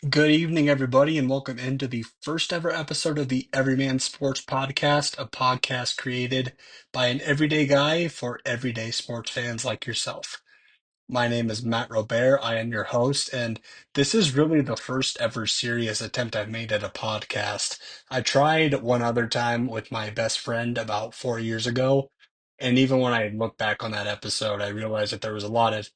Good evening, everybody, and welcome into the first ever episode of the Everyman Sports Podcast, a podcast created by an everyday guy for everyday sports fans like yourself. My name is Matt Robert. I am your host, and this is really the first ever serious attempt I've made at a podcast. I tried one other time with my best friend about 4 years ago, and even when I look back on that episode, I realized that there was a lot of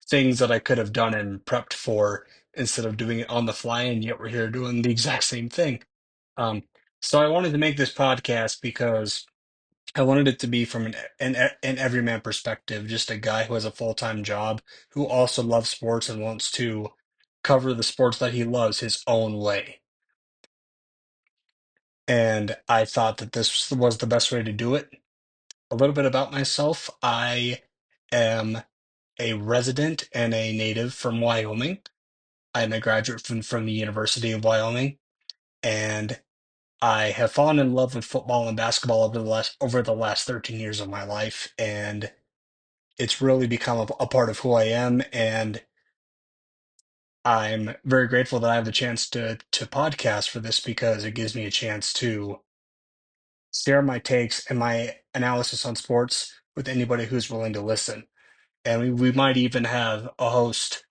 things that I could have done and prepped for instead of doing it on the fly, and yet we're here doing the exact same thing. Um, so I wanted to make this podcast because I wanted it to be from an everyman perspective, just a guy who has a full-time job who also loves sports and wants to cover the sports that he loves his own way. And I thought that this was the best way to do it. A little bit about myself. I am a resident and a native from Wyoming. I'm a graduate from the University of Wyoming, and I have fallen in love with football and basketball over the last 13 years of my life, and it's really become a part of who I am. And I'm very grateful that I have the chance to podcast for this because it gives me a chance to share my takes and my analysis on sports with anybody who's willing to listen. And we might even have a host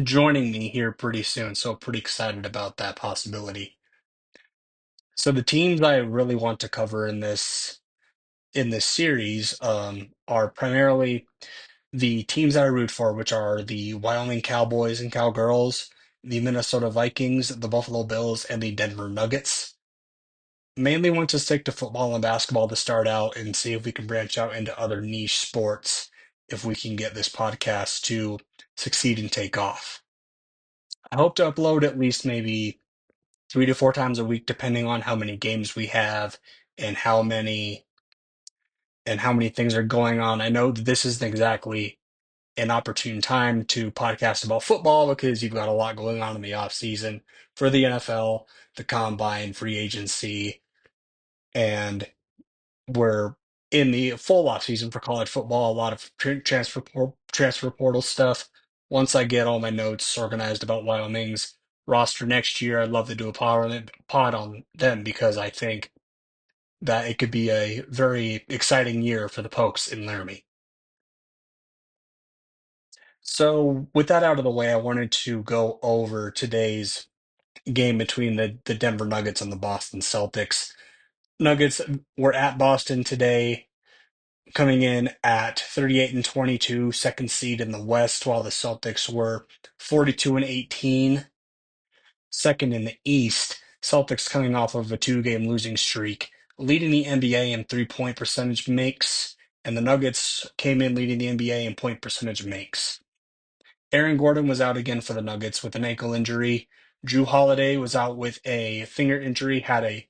joining me here pretty soon, so pretty excited about that possibility. So the teams I really want to cover in this series are primarily the teams that I root for, which are the Wyoming Cowboys and Cowgirls, the Minnesota Vikings, the Buffalo Bills, and the Denver Nuggets. Mainly want to stick to football and basketball to start out and see if we can branch out into other niche sports if we can get this podcast to succeed and take off. I hope to upload at least maybe 3 to 4 times a week, depending on how many games we have and how many things are going on. I know that this isn't exactly an opportune time to podcast about football because you've got a lot going on in the off season for the NFL, the combine, free agency, and we're in the full off season for college football. A lot of transfer portal stuff. Once I get all my notes organized about Wyoming's roster next year, I'd love to do a pod on them because I think that it could be a very exciting year for the Pokes in Laramie. So, with that out of the way, I wanted to go over today's game between the Denver Nuggets and the Boston Celtics. Nuggets were at Boston today, coming in at 38 and 22, second seed in the West, while the Celtics were 42 and 18, second in the East. Celtics coming off of a two-game losing streak, leading the NBA in three-point percentage makes, and the Nuggets came in leading the NBA in point percentage makes. Aaron Gordon was out again for the Nuggets with an ankle injury. Drew Holiday was out with a finger injury, had a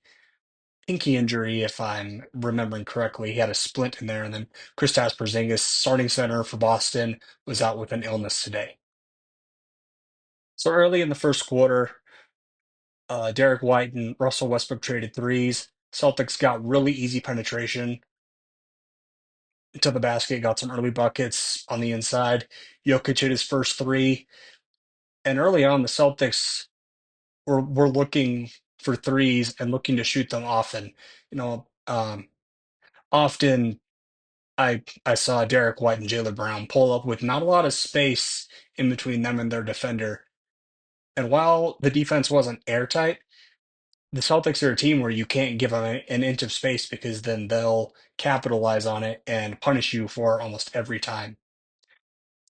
pinky injury, if I'm remembering correctly. He had a splint in there. And then Kristaps Porzingis, starting center for Boston, was out with an illness today. So early in the first quarter, Derek White and Russell Westbrook traded threes. Celtics got really easy penetration to the basket, got some early buckets on the inside. Jokic hit his first three. And early on, the Celtics were looking for threes and looking to shoot them often. You know, often I saw Derek White and Jaylen Brown pull up with not a lot of space in between them and their defender. And while the defense wasn't airtight, the Celtics are a team where you can't give them an inch of space because then they'll capitalize on it and punish you for almost every time.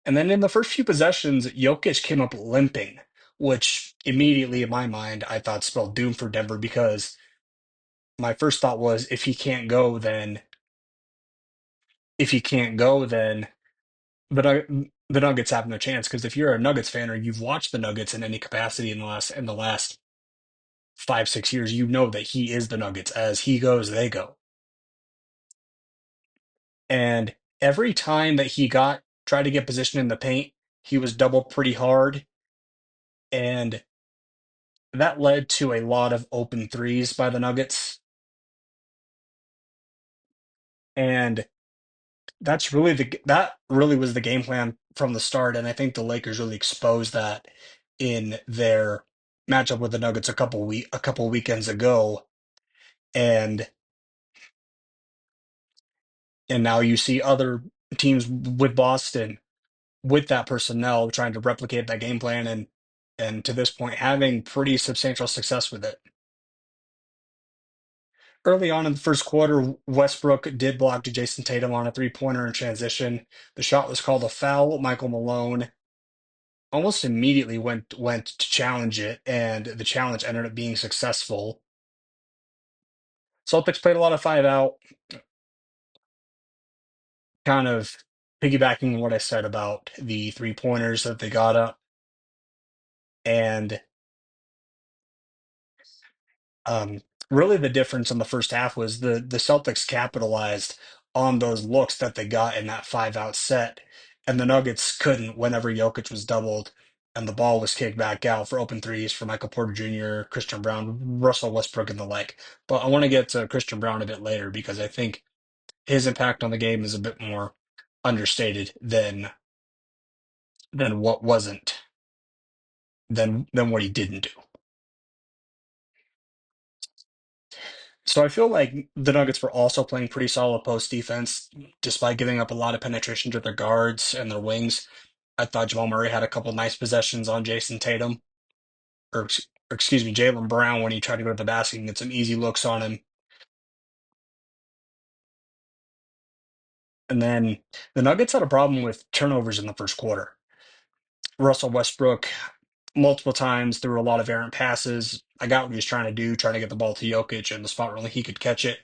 And then in the first few possessions, Jokic came up limping, which immediately in my mind I thought spelled doom for Denver because my first thought was if he can't go, then the Nuggets have no chance. Because if you're a Nuggets fan or you've watched the Nuggets in any capacity in the last 5 6 years, you know that he is the Nuggets. As he goes, they go. And every time that he got tried to get position in the paint, he was doubled pretty hard, and that led to a lot of open threes by the Nuggets. And that really was the game plan from the start, and I think the Lakers really exposed that in their matchup with the Nuggets a couple weekends ago, and now you see other teams with Boston with that personnel trying to replicate that game plan and to this point having pretty substantial success with it. Early on in the first quarter, Westbrook did block to Jason Tatum on a three-pointer in transition. The shot was called a foul. Michael Malone almost immediately went to challenge it, and the challenge ended up being successful. Celtics played a lot of five out, kind of piggybacking on what I said about the three-pointers that they got up. And Um, really, the difference in the first half was the Celtics capitalized on those looks that they got in that five out set, and the Nuggets couldn't whenever Jokic was doubled and the ball was kicked back out for open threes for Michael Porter Jr., Christian Brown, Russell Westbrook, and the like. But I want to get to Christian Brown a bit later because I think his impact on the game is a bit more understated than what wasn't than what he didn't do. So I feel like the Nuggets were also playing pretty solid post defense, despite giving up a lot of penetration to their guards and their wings. I thought Jamal Murray had a couple nice possessions on Jason Tatum, or excuse me, Jalen Brown when he tried to go to the basket and get some easy looks on him. And then the Nuggets had a problem with turnovers in the first quarter. Russell Westbrook multiple times threw a lot of errant passes. I got what he was trying to do, trying to get the ball to Jokic in the spot where only he could catch it.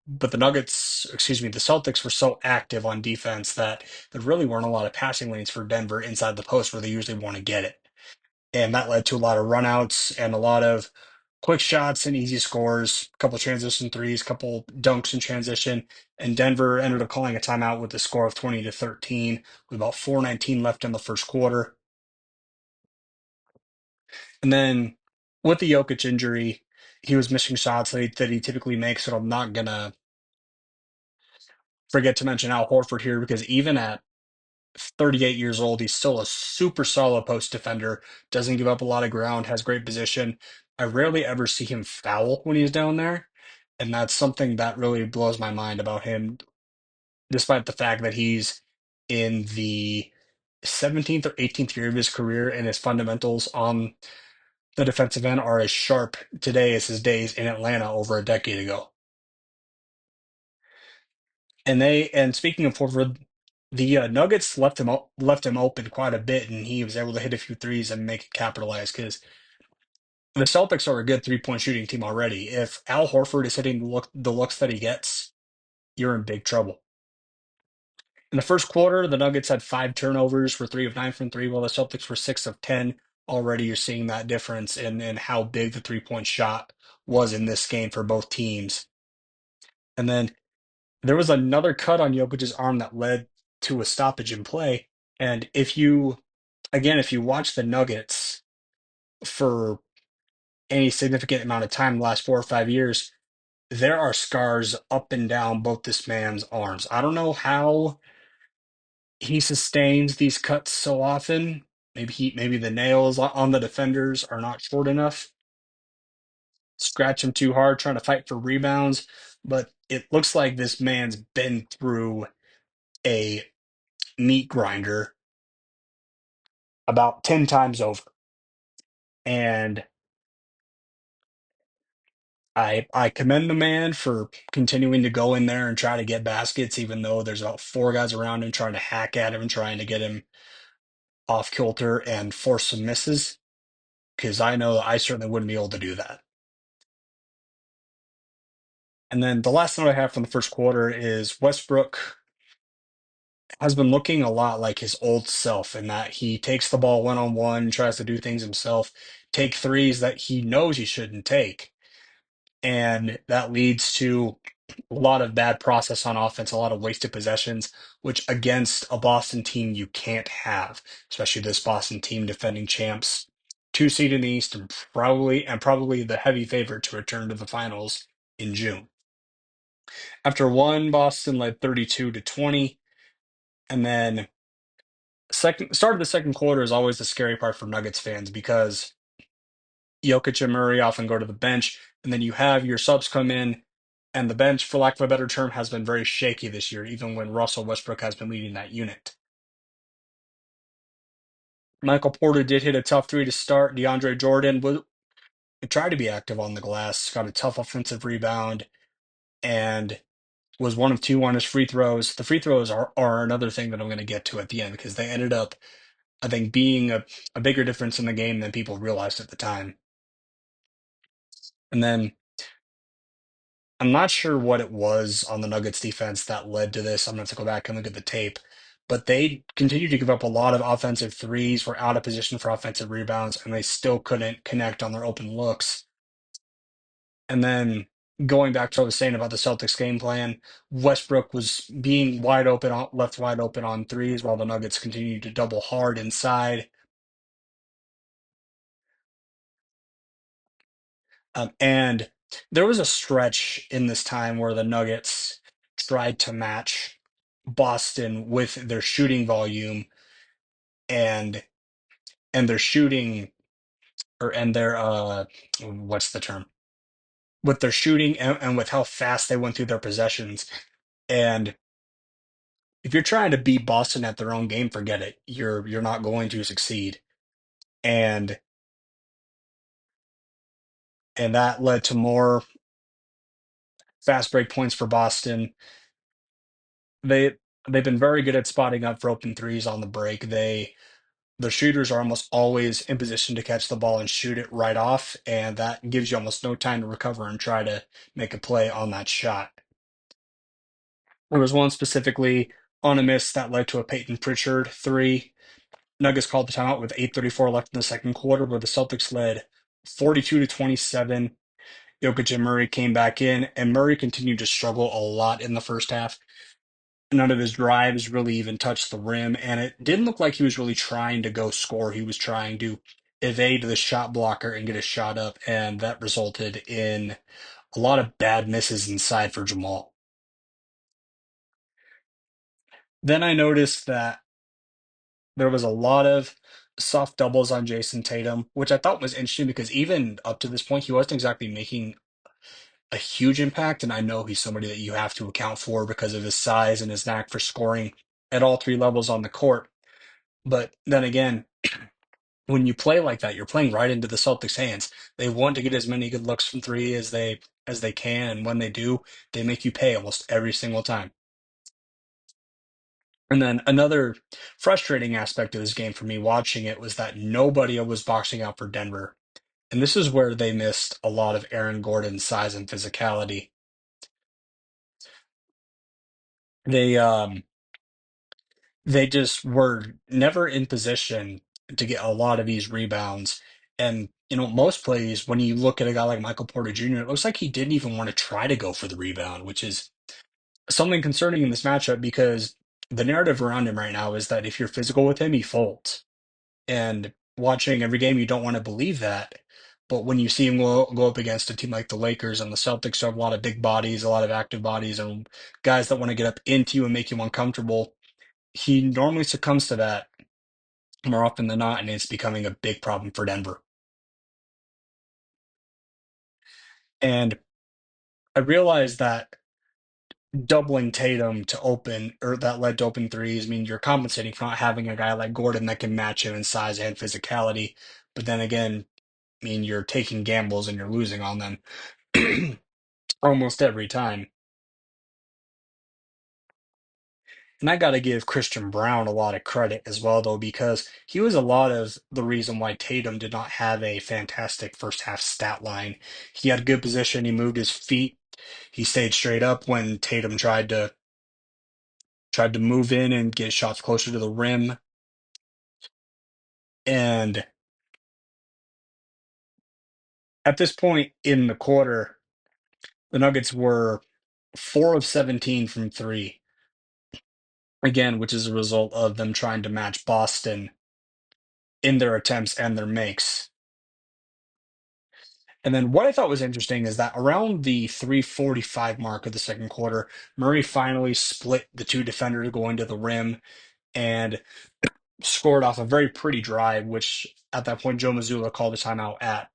But the Celtics were so active on defense that there really weren't a lot of passing lanes for Denver inside the post where they usually want to get it. And that led to a lot of runouts and a lot of quick shots and easy scores, a couple transition threes, a couple dunks in transition. And Denver ended up calling a timeout with a score of 20-13 with about 4:19 left in the first quarter. And then with the Jokic injury, he was missing shots that he typically makes, so I'm not gonna forget to mention Al Horford here because even at 38 years old, he's still a super solid post defender, doesn't give up a lot of ground, has great position. I rarely ever see him foul when he's down there. And that's something that really blows my mind about him, despite the fact that he's in the 17th or 18th year of his career and his fundamentals on the defensive end are as sharp today as his days in Atlanta over a decade ago. And speaking of Horford, the Nuggets left him open quite a bit, and he was able to hit a few threes and make it capitalize because the Celtics are a good three-point shooting team already. If Al Horford is hitting the looks that he gets, you're in big trouble. In the first quarter, the Nuggets had five turnovers, were 3 of 9 from three, while the Celtics were 6 of 10. Already, you're seeing that difference in how big the three-point shot was in this game for both teams. And then there was another cut on Jokic's arm that led to a stoppage in play. And if you watch the Nuggets for any significant amount of time, the last 4 or 5 years, there are scars up and down both this man's arms. I don't know how he sustains these cuts so often. Maybe the nails on the defenders are not short enough. Scratch him too hard, trying to fight for rebounds. But it looks like this man's been through a meat grinder about 10 times over. And I commend the man for continuing to go in there and try to get baskets, even though there's about four guys around him trying to hack at him and trying to get him off kilter and force some misses. Because I know I certainly wouldn't be able to do that. And then the last note I have from the first quarter is Westbrook has been looking a lot like his old self in that he takes the ball one on one, tries to do things himself, take threes that he knows he shouldn't take. And that leads to a lot of bad process on offense, a lot of wasted possessions, which against a Boston team you can't have, especially this Boston team defending champs, two seed in the East, and probably the heavy favorite to return to the finals in June. After one, Boston led 32-20, and then Second start of the second quarter is always the scary part for Nuggets fans because Jokic and Murray often go to the bench, and then you have your subs come in, and the bench, for lack of a better term, has been very shaky this year, even when Russell Westbrook has been leading that unit. Michael Porter did hit a tough three to start. DeAndre Jordan tried to be active on the glass, got a tough offensive rebound, and was one of two on his free throws. The free throws are another thing that I'm going to get to at the end because they ended up, I think, being a bigger difference in the game than people realized at the time. And then I'm not sure what it was on the Nuggets defense that led to this. I'm going to have to go back and look at the tape. But they continued to give up a lot of offensive threes, were out of position for offensive rebounds, and they still couldn't connect on their open looks. And then going back to what I was saying about the Celtics game plan, Westbrook was being wide open, left wide open on threes, while the Nuggets continued to double hard inside. And there was a stretch in this time where the Nuggets tried to match Boston with their shooting volume and their shooting and their what's the term? With their shooting and with how fast they went through their possessions. And if you're trying to beat Boston at their own game, forget it. You're not going to succeed. And that led to more fast break points for Boston. They they've been very good at spotting up for open threes on the break. The shooters are almost always in position to catch the ball and shoot it right off, and that gives you almost no time to recover and try to make a play on that shot. There was one specifically on a miss that led to a Peyton Pritchard three. Nuggets called the timeout with 8:34 left in the second quarter, where the Celtics led 42 to 27. Jokic and Murray came back in, and Murray continued to struggle a lot in the first half. None of his drives really even touched the rim, and it didn't look like he was really trying to go score. He was trying to evade the shot blocker and get a shot up, and that resulted in a lot of bad misses inside for Jamal. Then I noticed that there was a lot of soft doubles on Jason Tatum, which I thought was interesting because even up to this point, he wasn't exactly making a huge impact. And I know he's somebody that you have to account for because of his size and his knack for scoring at all three levels on the court. But then again, when you play like that, you're playing right into the Celtics' hands. They want to get as many good looks from three as they can, and when they do, they make you pay almost every single time. And then another frustrating aspect of this game for me watching it was that nobody was boxing out for Denver. And this is where they missed a lot of Aaron Gordon's size and physicality. They they just were never in position to get a lot of these rebounds. And most plays, when you look at a guy like Michael Porter Jr., it looks like he didn't even want to try to go for the rebound, which is something concerning in this matchup because the narrative around him right now is that if you're physical with him, he folds. And watching every game, you don't want to believe that. But when you see him go up against a team like the Lakers and the Celtics, who have a lot of big bodies, a lot of active bodies, and guys that want to get up into you and make you uncomfortable, he normally succumbs to that more often than not, and it's becoming a big problem for Denver. And I realized that doubling Tatum to open, or that led to open threes, means you're compensating for not having a guy like Gordon that can match him in size and physicality. But then again, you're taking gambles and you're losing on them almost every time. And I got to give Christian Brown a lot of credit as well, though, because he was a lot of the reason why Tatum did not have a fantastic first half stat line. He had good position, he moved his feet, he stayed straight up when Tatum tried to move in and get shots closer to the rim. And at this point in the quarter, the Nuggets were 4 of 17 from three, again, which is a result of them trying to match Boston in their attempts and their makes. And then what I thought was interesting is that around the 3:45 mark of the second quarter, Murray finally split the two defenders going to the rim, and scored off a very pretty drive, which at that point Joe Mazzulla called a timeout at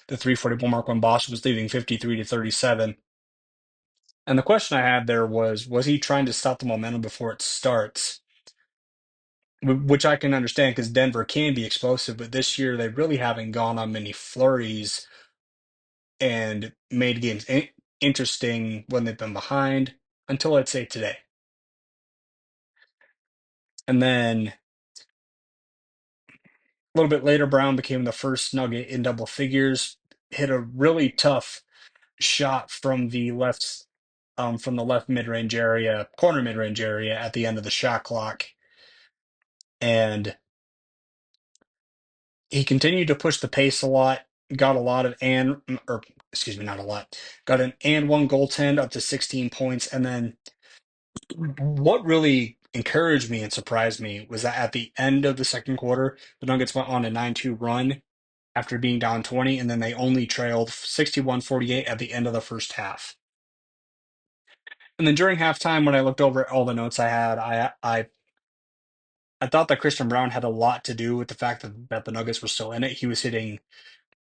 the 3:41 mark when Boston was leading 53 to 37. And the question I had there was he trying to stop the momentum before it starts? Which I can understand because Denver can be explosive, but this year they really haven't gone on many flurries and made games interesting when they've been behind until I'd say today. And then a little bit later, Brown became the first Nugget in double figures, hit a really tough shot from the left mid-range area, corner mid-range area at the end of the shot clock. And he continued to push the pace a lot, got a lot of or excuse me, not a lot, got an and one goaltend up to 16 points. And then what really encouraged me and surprised me was that at the end of the second quarter, the Nuggets went on a 9-2 run after being down 20, and then they only trailed 61-48 at the end of the first half. And then during halftime, when I looked over at all the notes I had, I thought that Christian Brown had a lot to do with the fact that the Nuggets were still in it. He was hitting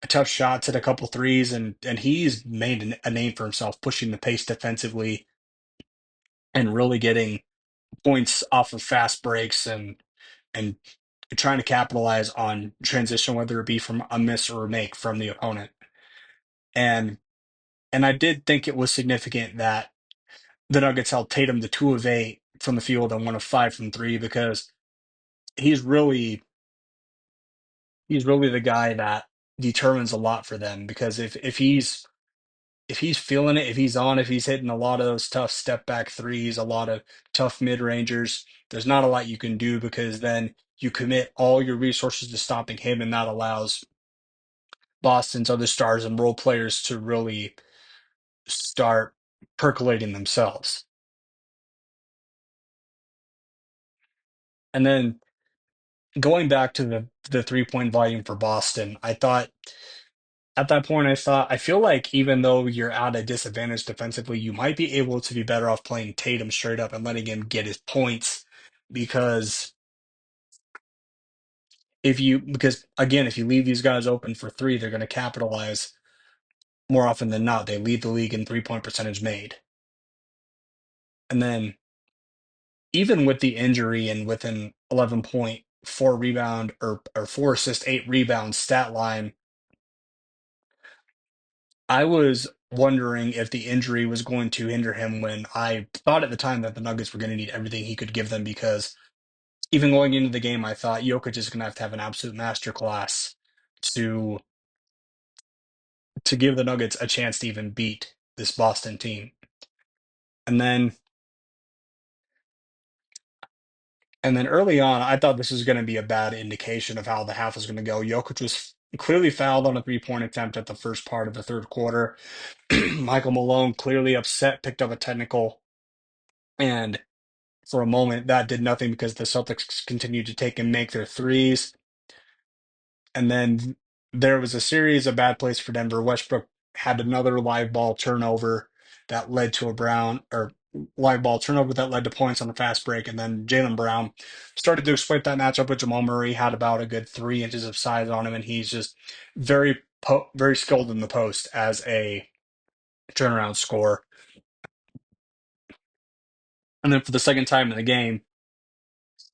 tough shots at a couple threes, and he's made a name for himself pushing the pace defensively and really getting points off of fast breaks and trying to capitalize on transition, whether it be from a miss or a make from the opponent. And and I did think it was significant that the Nuggets held Tatum to 2 of 8 from the field and 1 of 5 from three because he's really he's really the guy that determines a lot for them because if he's feeling it, if he's on, if he's hitting a lot of those tough step back threes, a lot of tough mid rangers, there's not a lot you can do because then you commit all your resources to stopping him, and that allows Boston's other stars and role players to really start percolating themselves. And then going back to the 3-point volume for Boston, I thought at that point, I feel like even though you're at a disadvantage defensively, you might be able to be better off playing Tatum straight up and letting him get his points because because again, if you leave these guys open for three, they're going to capitalize more often than not. They lead the league in 3-point percentage made. And then even with the injury and with an 11.4 rebound or 4 assist, 8 rebound stat line, I was wondering if the injury was going to hinder him when I thought at the time that the Nuggets were going to need everything he could give them because even going into the game, I thought Jokic is going to have an absolute masterclass to to give the Nuggets a chance to even beat this Boston team. And then and then early on, I thought this was going to be a bad indication of how the half was going to go. Jokic was clearly fouled on a 3-point attempt at the first part of the third quarter. Michael Malone clearly upset, picked up a technical, and for a moment that did nothing because the Celtics continued to take and make their threes. And then there was a series of bad plays for Denver. Westbrook had another live ball turnover that led to a Brown or live ball turnover that led to points on the fast break. And then Jalen Brown started to exploit that matchup with Jamal Murray, had about a good 3 inches of size on him, and he's just very skilled in the post as a turnaround scorer. And then for the second time in the game,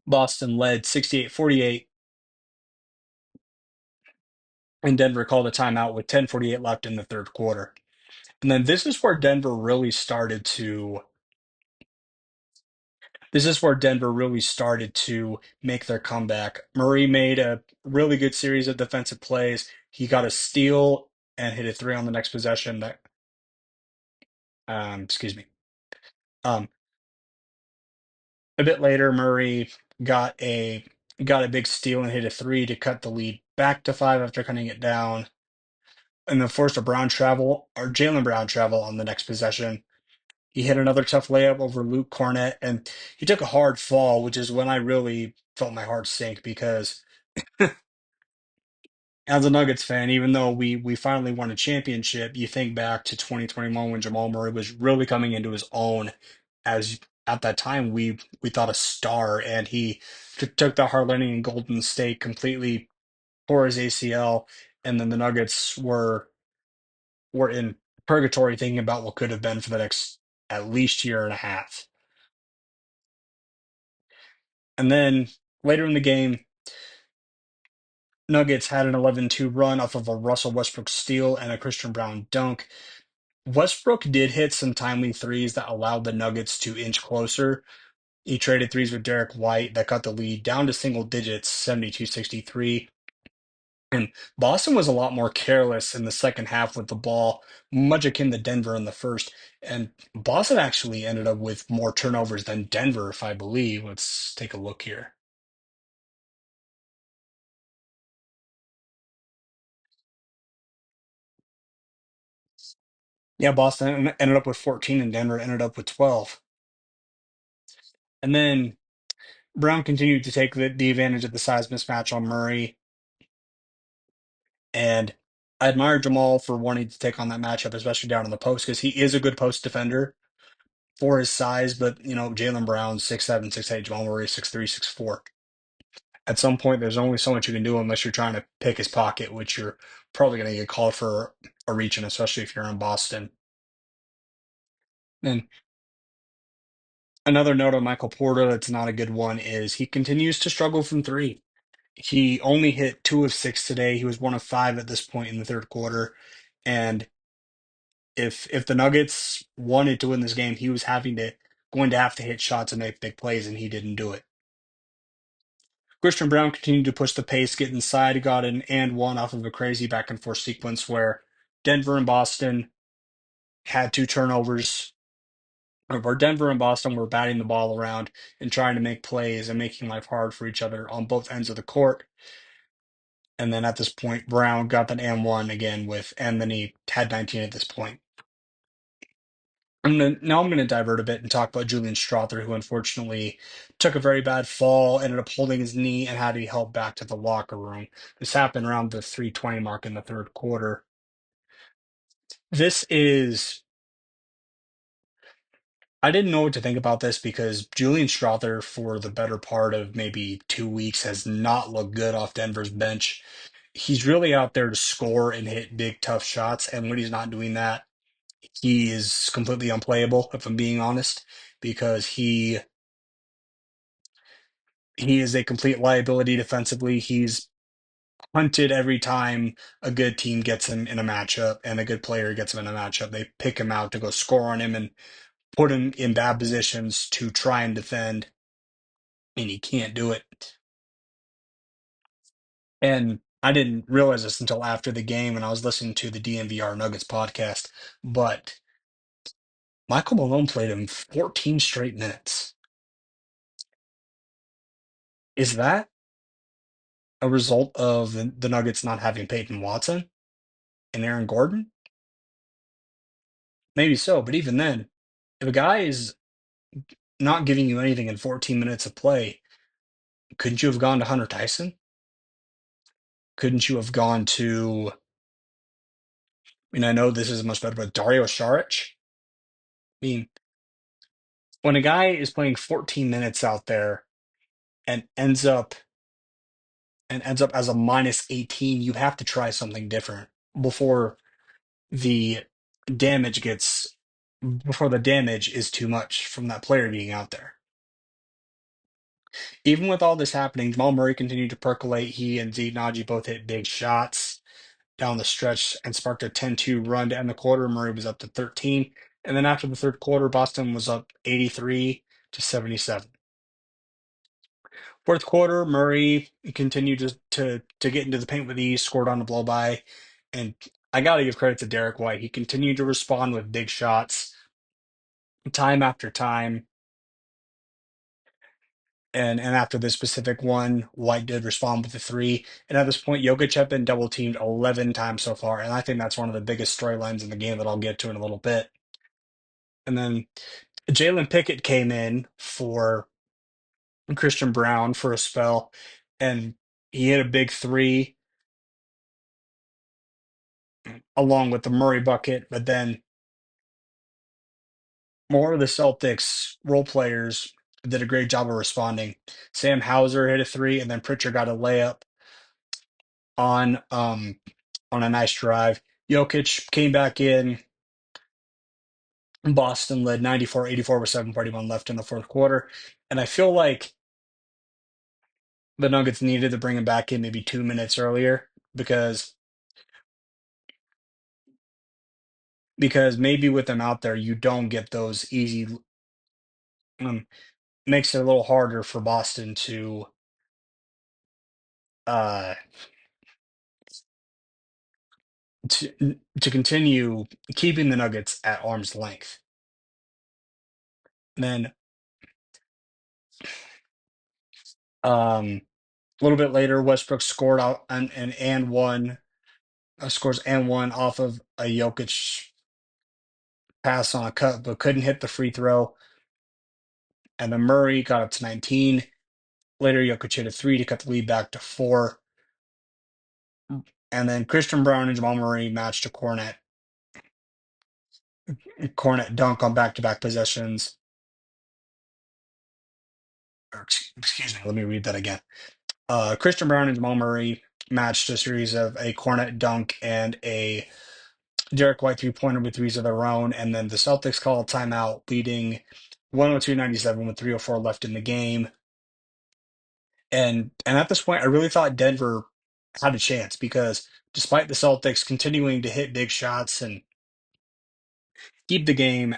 Boston led 68-48, and Denver called a timeout with 10:48 left in the third quarter. And then this is where Denver really started to make their comeback. Murray made a really good series of defensive plays. He got a steal and hit a three on the next possession that excuse me. Um a bit later Murray got a got a big steal and hit a three to cut the lead back to 5 after cutting it down. And then forced a Brown travel or Jalen Brown travel on the next possession. He hit another tough layup over Luke Cornett, and he took a hard fall, which is when I really felt my heart sink because as a Nuggets fan, even though we finally won a championship, you think back to 2021 when Jamal Murray was really coming into his own as at that time we thought a star, and he took the hard landing in Golden State, completely tore his ACL, and then the Nuggets were in purgatory thinking about what could have been for the next at least year and a half. And then later in the game, Nuggets had an 11-2 run off of a Russell Westbrook steal and a Christian Brown dunk. Westbrook did hit some timely threes that allowed the Nuggets to inch closer. He traded threes with Derek White that got the lead down to single digits, 72-63. And Boston was a lot more careless in the second half with the ball, much akin to Denver in the first. And Boston actually ended up with more turnovers than Denver, if I believe. Let's take a look here. Yeah, Boston ended up with 14 and Denver ended up with 12. And then Brown continued to take the advantage of the size mismatch on Murray. And I admire Jamal for wanting to take on that matchup, especially down in the post, because he is a good post defender for his size. But, Jalen Brown, 6'7", 6'8", Jamal Murray, 6'3", 6'4". At some point, there's only so much you can do unless you're trying to pick his pocket, which you're probably going to get called for a reach in, especially if you're in Boston. And another note on Michael Porter that's not a good one is he continues to struggle from three. He only hit 2 of 6 today. He was 1 of 5 at this point in the third quarter. And if the Nuggets wanted to win this game, he was going to have to hit shots and make big plays, and he didn't do it. Christian Brown continued to push the pace, get inside. He got an and one off of a crazy back and forth sequence where Denver and Boston had 2 turnovers, or where Denver and Boston were batting the ball around and trying to make plays and making life hard for each other on both ends of the court. And then at this point, Brown got that and one again and then he had 19 at this point. I'm gonna divert a bit and talk about Julian Strother, who unfortunately took a very bad fall, ended up holding his knee, and had to be helped back to the locker room. This happened around the 3:20 mark in the third quarter. This is I didn't know what to think about this because Julian Strother, for the better part of maybe 2 weeks, has not looked good off Denver's bench. He's really out there to score and hit big, tough shots, and when he's not doing that, he is completely unplayable, if I'm being honest, because he is a complete liability defensively. He's hunted every time a good team gets him in a matchup and a good player gets him in a matchup. They pick him out to go score on him and put him in bad positions to try and defend, and he can't do it. And I didn't realize this until after the game and I was listening to the DNVR Nuggets podcast, but Michael Malone played him 14 straight minutes. Is that a result of the Nuggets not having Peyton Watson and Aaron Gordon? Maybe so, but even then, if a guy is not giving you anything in 14 minutes of play, couldn't you have gone to Hunter Tyson? Couldn't you have gone to, I know this is much better, but Dario Saric? I mean, when a guy is playing 14 minutes out there and ends up as a minus 18, you have to try something different before the damage gets before the damage is too much from that player being out there. Even with all this happening, Jamal Murray continued to percolate. He and Zeke Naji both hit big shots down the stretch and sparked a 10-2 run to end the quarter. Murray was up to 13. And then after the third quarter, Boston was up 83-77. Fourth quarter, Murray continued to get into the paint with ease, scored on the blow by. And I got to give credit to Derek White. He continued to respond with big shots time after time. And after this specific one, White did respond with the three. And at this point, Jokic had been double teamed 11 times so far. And I think that's one of the biggest storylines in the game that I'll get to in a little bit. And then Jalen Pickett came in for Christian Brown for a spell, and he hit a big three along with the Murray bucket. But then more of the Celtics role players did a great job of responding. Sam Hauser hit a three, and then Pritchard got a layup on um on a nice drive. Jokic came back in. Boston led 94-84 with 7:41 left in the fourth quarter. And I feel like the Nuggets needed to bring him back in maybe 2 minutes earlier because maybe with them out there you don't get those easy um, makes it a little harder for Boston uh to continue keeping the Nuggets at arm's length. And then a little bit later, Westbrook scored out and one scores and one off of a Jokic pass on a cut, but couldn't hit the free throw. And then Murray got up to 19. Later, Jokic hit a three to cut the lead back to four. And then Christian Brown and Jamal Murray matched a cornet dunk on back-to-back possessions. Excuse me, let me read that again. Christian Brown and Jamal Murray matched a series of a cornet dunk and a Derek White three-pointer with threes of their own, and then the Celtics call a timeout, leading 102-97 with 3:04 left in the game. And at this point, I really thought Denver had a chance because despite the Celtics continuing to hit big shots and keep the game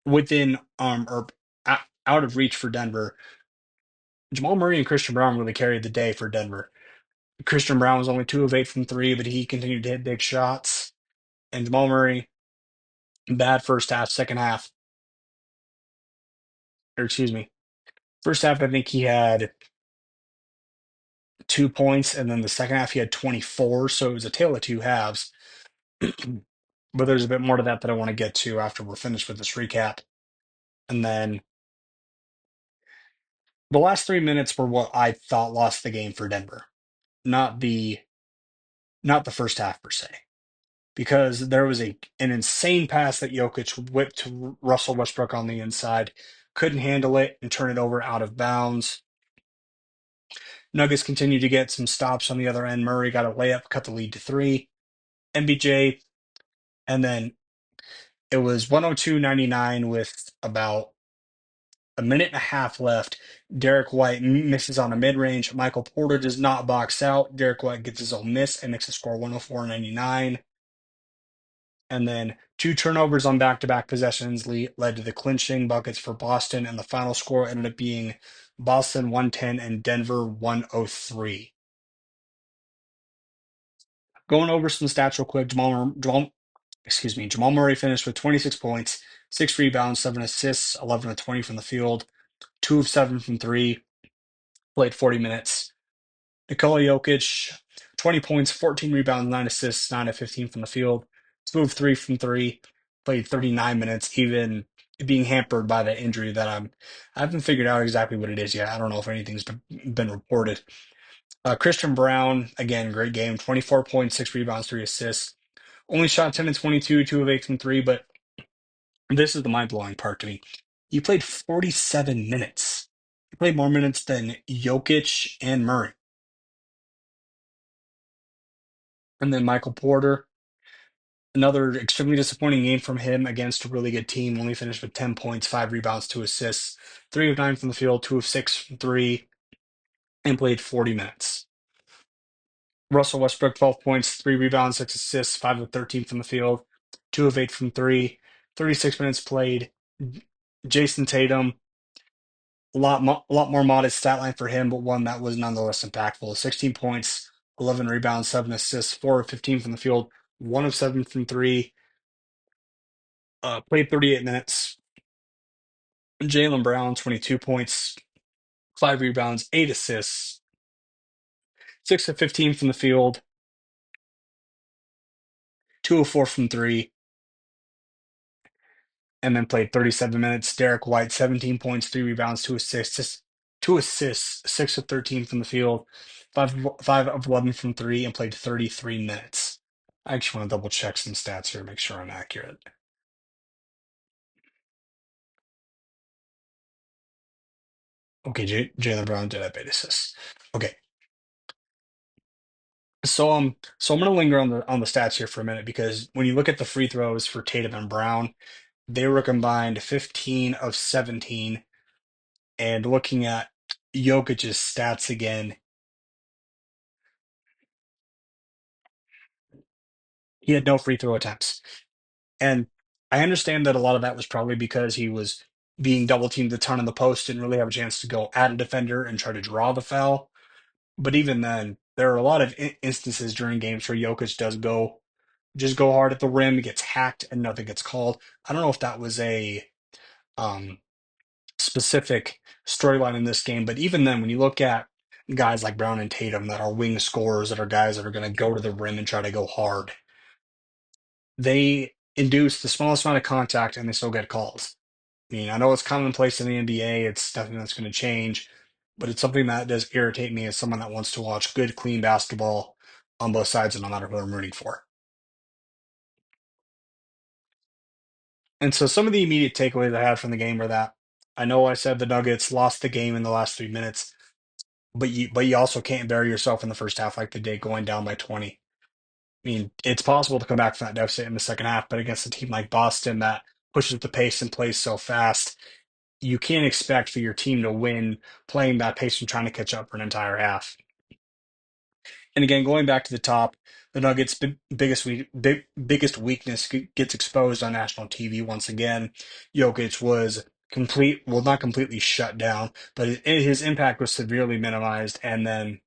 within or out of reach for Denver, Jamal Murray and Christian Brown really carried the day for Denver. Christian Brown was only 2 of 8 from three, but he continued to hit big shots. And Jamal Murray, bad first half, second half, or excuse me, first half, I think he had 2 points, and then the second half he had 24. So it was a tale of two halves. But there's a bit more to that I want to get to after we're finished with this recap. And then the last 3 minutes were what I thought lost the game for Denver, not the not the first half per se, because there was an insane pass that Jokic whipped to Russell Westbrook on the inside, couldn't handle it and turn it over out of bounds. Nuggets continued to get some stops on the other end. Murray got a layup, cut the lead to three. MBJ, and then it was 102-99 with about a minute and a half left. Derek White misses on a mid-range. Michael Porter does not box out. Derek White gets his own miss and makes the score 104-99. And then two turnovers on back-to-back possessions led to the clinching buckets for Boston, and the final score ended up being Boston 110 and Denver 103. Going over some stats real quick, Jamal Murray finished with 26 points, 6 rebounds, 7 assists, 11 of 20 from the field, 2 of 7 from three, played 40 minutes. Nikola Jokic, 20 points, 14 rebounds, 9 assists, 9 of 15 from the field, 2 of 3 from three, played 39 minutes, even being hampered by the injury that I haven't figured out exactly what it is yet. I don't know if anything's been reported. Christian Brown, again, great game, 24 points, 6 rebounds, 3 assists. Only shot 10 and 22, 2 of 8 from three, but this is the mind-blowing part to me. He played 47 minutes. He played more minutes than Jokic and Murray. And then Michael Porter, another extremely disappointing game from him against a really good team. Only finished with 10 points, 5 rebounds, 2 assists, 3 of 9 from the field, 2 of 6 from three, and played 40 minutes. Russell Westbrook, 12 points, 3 rebounds, 6 assists, 5 of 13 from the field, 2 of 8 from three, 36 minutes played. Jason Tatum, a lot more modest stat line for him, but one that was nonetheless impactful. 16 points, 11 rebounds, 7 assists, 4 of 15 from the field, 1 of 7 from three. Played 38 minutes. Jaylen Brown, 22 points, 5 rebounds, 8 assists, 6 of 15 from the field, 2 of 4 from three, and then played 37 minutes. Derek White, 17 points, 3 rebounds, 2 assists, 6 of 13 from the field, 5 of 11 from three, and played 33 minutes. I actually want to double check some stats here, make sure I'm accurate. Okay, Jalen Brown did have 8 assists. Okay, so I'm gonna linger on the stats here for a minute because when you look at the free throws for Tatum and Brown, they were combined 15 of 17. And looking at Jokic's stats again, he had no free throw attempts. And I understand that a lot of that was probably because he was being double teamed a ton in the post, didn't really have a chance to go at a defender and try to draw the foul. But even then, there are a lot of instances during games where Jokic does go hard at the rim, gets hacked, and nothing gets called. I don't know if that was a um, specific storyline in this game, but even then, when you look at guys like Brown and Tatum that are wing scorers, that are guys that are going to go to the rim and try to go hard, they induce the smallest amount of contact and they still get calls. I mean, I know it's commonplace in the NBA, it's nothing that's going to change, but it's something that does irritate me as someone that wants to watch good, clean basketball on both sides, and no matter who I'm rooting for. And so some of the immediate takeaways I had from the game were that I know I said the Nuggets lost the game in the last 3 minutes, but you also can't bury yourself in the first half like they did going down by 20. I mean, it's possible to come back from that deficit in the second half, but against a team like Boston that pushes the pace and plays so fast, you can't expect for your team to win playing that pace and trying to catch up for an entire half. And again, going back to the top, the Nuggets' biggest weakness gets exposed on national TV once again. Jokic was well, not completely shut down, but his impact was severely minimized. And then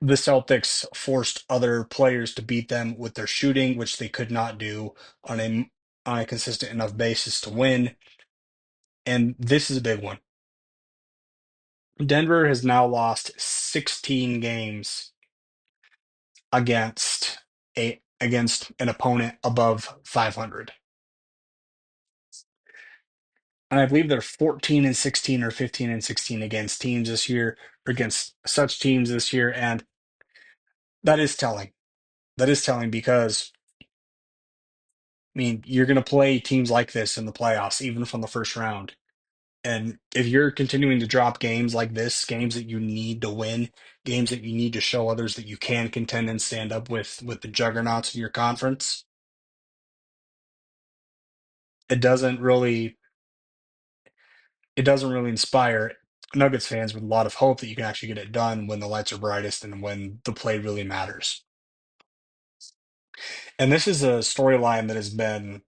the Celtics forced other players to beat them with their shooting, which they could not do on a consistent enough basis to win. And this is a big one. Denver has now lost 16 games against an opponent above 500. And I believe they're 14 and 16 or 15 and 16 against teams this year, or against such teams this year. And that is telling. That is telling because, I mean, you're going to play teams like this in the playoffs, even from the first round. And if you're continuing to drop games like this, games that you need to win, games that you need to show others that you can contend and stand up with the juggernauts of your conference, it doesn't really it doesn't really inspire Nuggets fans with a lot of hope that you can actually get it done when the lights are brightest and when the play really matters. And this is a storyline that has been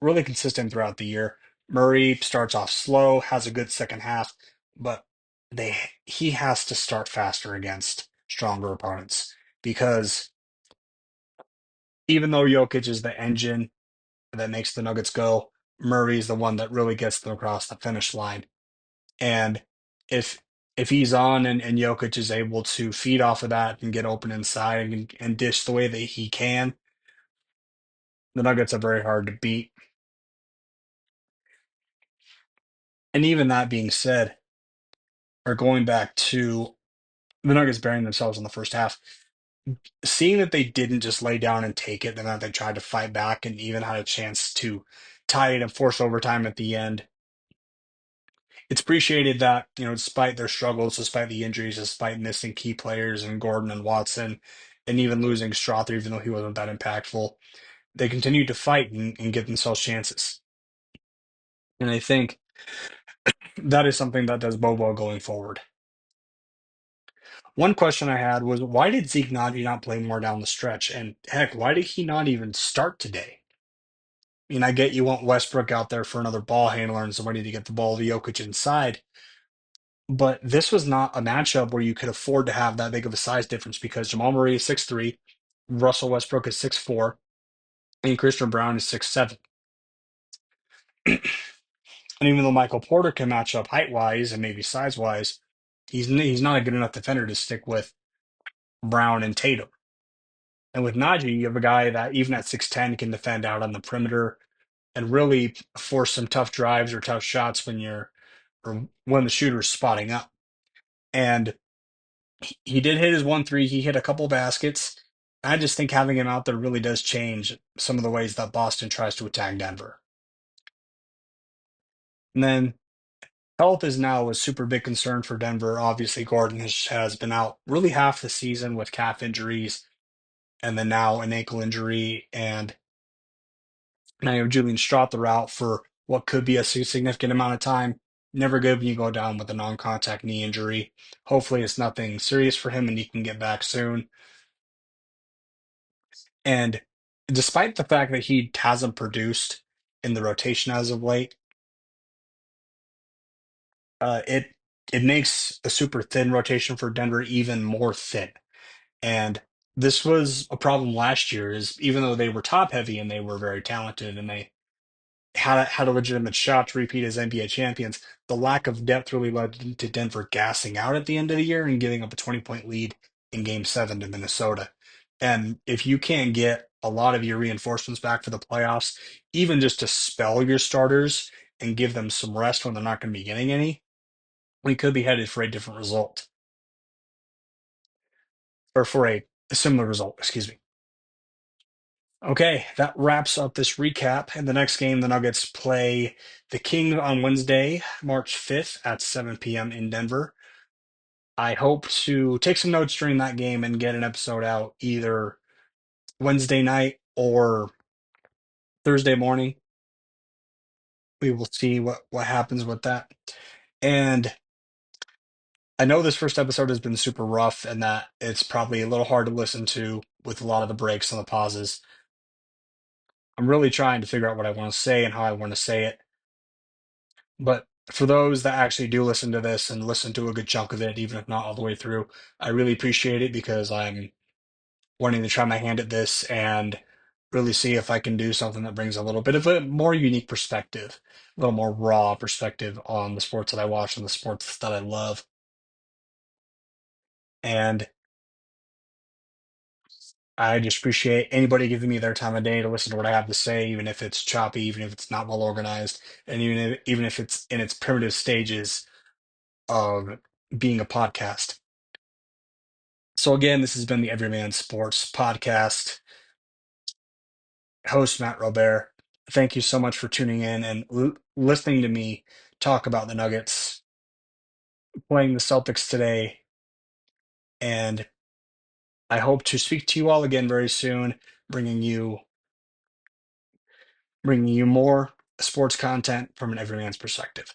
really consistent throughout the year. Murray starts off slow, has a good second half, but they he has to start faster against stronger opponents because even though Jokic is the engine that makes the Nuggets go, Murray's the one that really gets them across the finish line. And if if he's on and Jokic is able to feed off of that and get open inside and dish the way that he can, the Nuggets are very hard to beat. And even that being said, or going back to the Nuggets burying themselves in the first half, seeing that they didn't just lay down and take it, and that they tried to fight back and even had a chance to tie it and force overtime at the end, it's appreciated that, despite their struggles, despite the injuries, despite missing key players and Gordon and Watson, and even losing Strother, even though he wasn't that impactful, they continued to fight and give themselves chances. And I think that is something that does bode well going forward. One question I had was, why did Zeke not play more down the stretch? And heck, why did he not even start today? I mean, I get you want Westbrook out there for another ball handler and somebody to get the ball to Jokic inside, but this was not a matchup where you could afford to have that big of a size difference because Jamal Murray is 6'3", Russell Westbrook is 6'4", and Christian Brown is 6'7". And even though Michael Porter can match up height-wise and maybe size-wise, he's not a good enough defender to stick with Brown and Tatum. And with Najee, you have a guy that even at 6'10" can defend out on the perimeter and really force some tough drives or tough shots or when the shooter's spotting up. And he did hit his 1-3. He hit a couple baskets. I just think having him out there really does change some of the ways that Boston tries to attack Denver. And then Health is now a super big concern for Denver. Obviously, Gordon has been out really half the season with calf injuries and then now an ankle injury. And now you have Julian Strawther out for what could be a significant amount of time. Never good when you go down with a non-contact knee injury. Hopefully, it's nothing serious for him and he can get back soon. And despite the fact that he hasn't produced in the rotation as of late, it makes a super thin rotation for Denver even more thin. And this was a problem last year, is even though they were top heavy and they were very talented and they had a legitimate shot to repeat as NBA champions, the lack of depth really led to Denver gassing out at the end of the year and giving up a 20-point lead in Game 7 to Minnesota. And if you can't get a lot of your reinforcements back for the playoffs, even just to spell your starters and give them some rest when they're not going to be getting any, we could be headed for a different result, or for a similar result, excuse me. Okay, that wraps up this recap. In the next game, the Nuggets play the Kings on Wednesday, March 5th at 7 p.m. in Denver. I hope to take some notes during that game and get an episode out either Wednesday night or Thursday morning. We will see what happens with that. And I know this first episode has been super rough and that it's probably a little hard to listen to with a lot of the breaks and the pauses. I'm really trying to figure out what I want to say and how I want to say it. But for those that actually do listen to this and listen to a good chunk of it, even if not all the way through, I really appreciate it because I'm wanting to try my hand at this and really see if I can do something that brings a little bit of a more unique perspective, a little more raw perspective on the sports that I watch and the sports that I love. And I just appreciate anybody giving me their time of day to listen to what I have to say, even if it's choppy, even if it's not well organized, and even if it's in its primitive stages of being a podcast. So again, this has been the Everyman Sports Podcast. Host Matt Robert. Thank you so much for tuning in and listening to me talk about the Nuggets playing the Celtics today. And I hope to speak to you all again very soon, bringing you bringing you more sports content from an everyman's perspective.